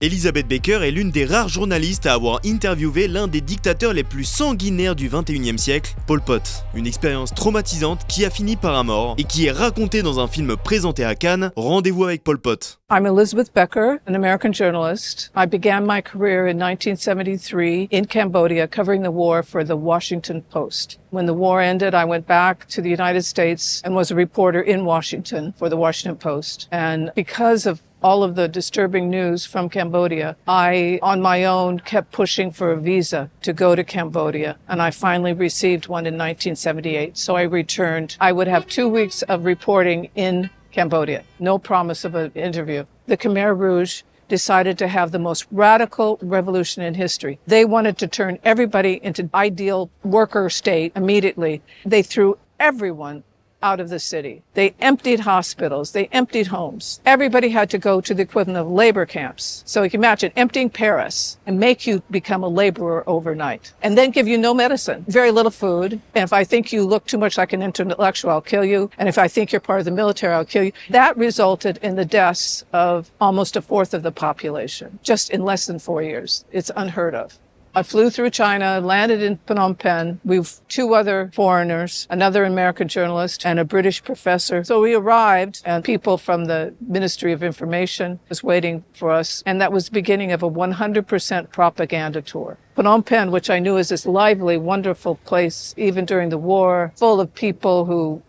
Elizabeth Becker est l'une des rares journalistes à avoir interviewé l'un des dictateurs les plus sanguinaires du XXIe siècle, Pol Pot. Une expérience traumatisante qui a fini par un mort et qui est racontée dans un film présenté à Cannes, Rendez-vous avec Pol Pot. I'm Elizabeth Becker, an American journalist. I began my career in 1973 in Cambodia covering the war for the Washington Post. When the war ended, I went back to the United States and was a reporter in Washington for the Washington Post. And because of all of the disturbing news from Cambodia, I, on my own, kept pushing for a visa to go to Cambodia, and I finally received one in 1978. So I returned. I would have 2 weeks of reporting in Cambodia. No promise of an interview. The Khmer Rouge decided to have the most radical revolution in history. They wanted to turn everybody into ideal worker state immediately. They threw everyone out of the city. They emptied hospitals. They emptied homes. Everybody had to go to the equivalent of labor camps. So you can imagine emptying Paris and make you become a laborer overnight and then give you no medicine, very little food. And if I think you look too much like an intellectual, I'll kill you. And if I think you're part of the military, I'll kill you. That resulted in the deaths of almost a fourth of the population, just in less than 4 years. It's unheard of. I flew through China, landed in Phnom Penh. We've 2 other foreigners, another American journalist and a British professor. So we arrived and people from the Ministry of Information was waiting for us. And that was the beginning of a 100% propaganda tour. Phnom Penh, which I knew is this lively, wonderful place, even during the war, full of people who,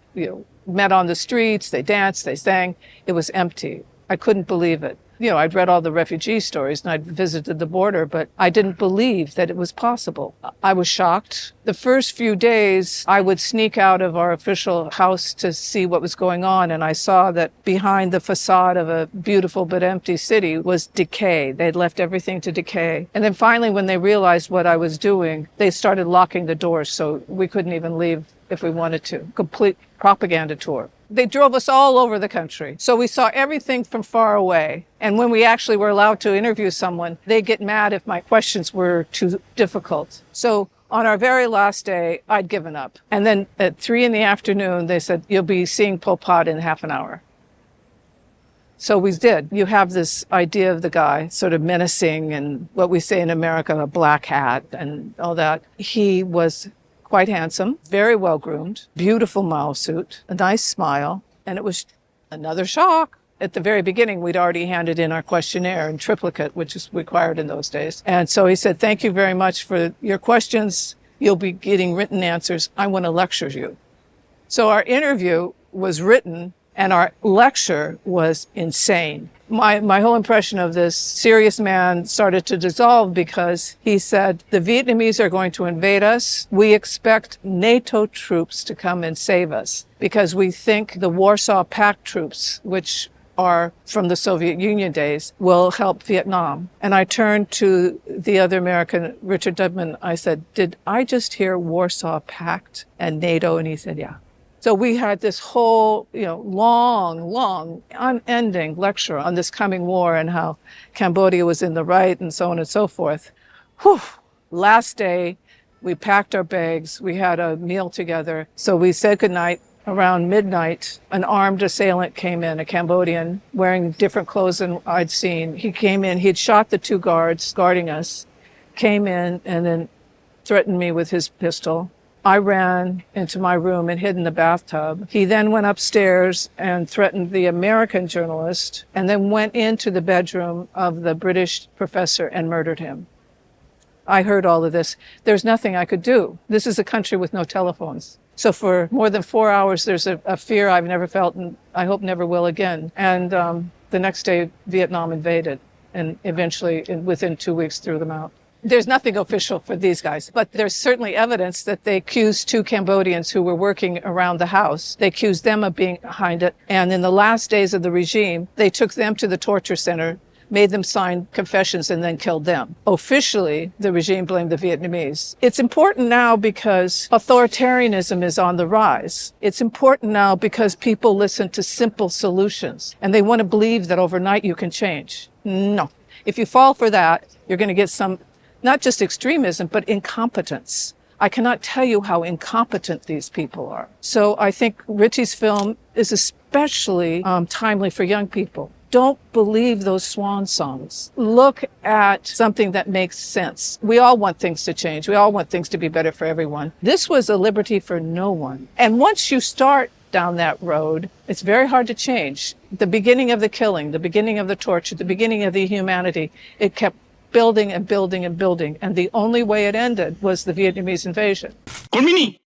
met on the streets, they danced, they sang. It was empty. I couldn't believe it. I'd read all the refugee stories and I'd visited the border, but I didn't believe that it was possible. I was shocked. The first few days, I would sneak out of our official house to see what was going on, and I saw that behind the facade of a beautiful but empty city was decay. They'd left everything to decay. And then finally, when they realized what I was doing, they started locking the doors so we couldn't even leave if we wanted to. Complete propaganda tour. They drove us all over the country. So we saw everything from far away. And when we actually were allowed to interview someone, they'd get mad if my questions were too difficult. So on our very last day, I'd given up. And then at 3 p.m, they said, you'll be seeing Pol Pot in half an hour. So we did. You have this idea of the guy sort of menacing and what we say in America, a black hat and all that. He was quite handsome, very well-groomed, beautiful Mao suit, a nice smile, and it was another shock. At the very beginning, we'd already handed in our questionnaire in triplicate, which is required in those days. And so he said, thank you very much for your questions. You'll be getting written answers. I want to lecture you. So our interview was written, and our lecture was insane. My whole impression of this serious man started to dissolve because he said, the Vietnamese are going to invade us. We expect NATO troops to come and save us because we think the Warsaw Pact troops, which are from the Soviet Union days, will help Vietnam. And I turned to the other American, Richard Dubman. I said, did I just hear Warsaw Pact and NATO? And he said, yeah. So we had this whole, long, unending lecture on this coming war and how Cambodia was in the right and so on and so forth. Whew. Last day, we packed our bags. We had a meal together. So we said goodnight. Around midnight, an armed assailant came in, a Cambodian, wearing different clothes than I'd seen. He came in. He'd shot the 2 guards guarding us, came in, and then threatened me with his pistol. I ran into my room and hid in the bathtub. He then went upstairs and threatened the American journalist and then went into the bedroom of the British professor and murdered him. I heard all of this. There's nothing I could do. This is a country with no telephones. So for more than 4 hours, there's a fear I've never felt and I hope never will again. And the next day, Vietnam invaded and eventually within 2 weeks threw them out. There's nothing official for these guys, but there's certainly evidence that they accused 2 Cambodians who were working around the house. They accused them of being behind it. And in the last days of the regime, they took them to the torture center, made them sign confessions, and then killed them. Officially, the regime blamed the Vietnamese. It's important now because authoritarianism is on the rise. It's important now because people listen to simple solutions, and they want to believe that overnight you can change. No. If you fall for that, you're going to get some not just extremism, but incompetence. I cannot tell you how incompetent these people are. So I think Rithy's film is especially timely for young people. Don't believe those swan songs. Look at something that makes sense. We all want things to change. We all want things to be better for everyone. This was a liberty for no one. And once you start down that road, it's very hard to change. The beginning of the killing, the beginning of the torture, the beginning of the inhumanity, it kept building and building and building. And the only way it ended was the Vietnamese invasion. Konbini,